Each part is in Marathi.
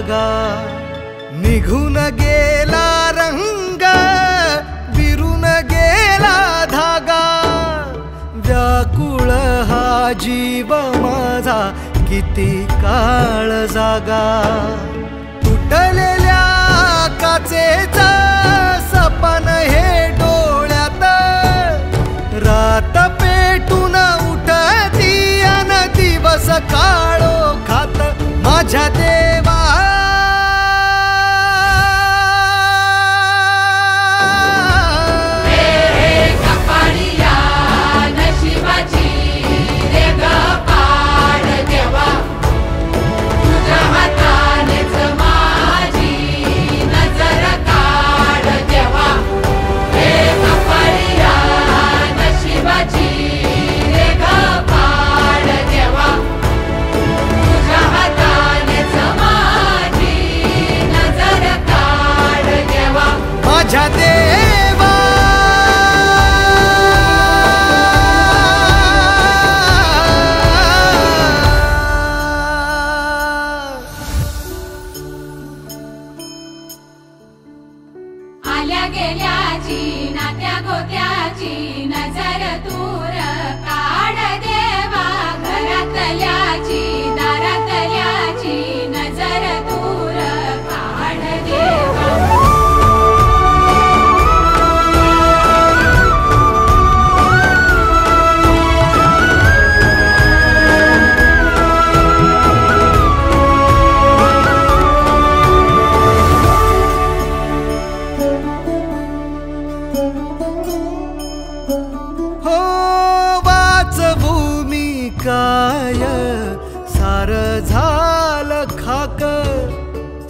जागा निघून गेला रंग विरून गेला धागा व्याकुळ हा जीव माझा किती काळ जागा तुटलेल्या काचेचा सपन हे डोळ्यात रात पेटून उठती अन दिवस काळो खात माझ्या देवा माझ्या देवा आल्या गेल्याची नात्या गोत्याची नजर दूर काढ देवा घरातल्याची दारातल्याची नजर दूर काढ देवा हो वाचवू मी काय सार झालं खाक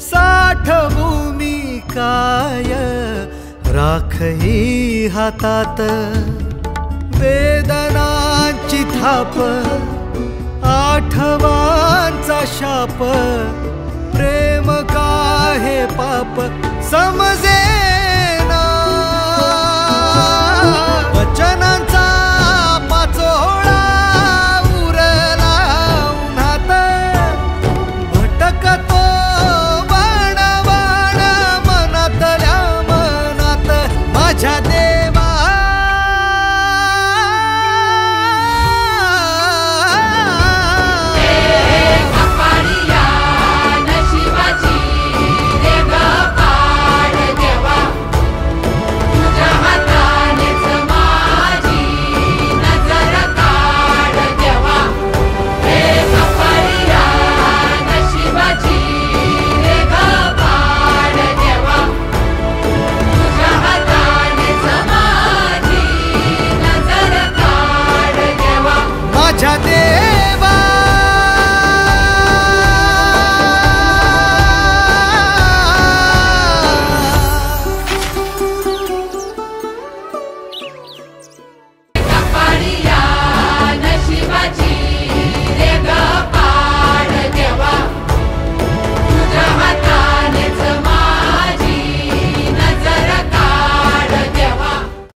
साठवू मी काय राखही हातात वेदनांची थाप आठवांचा शाप प्रेम का हे पाप समजे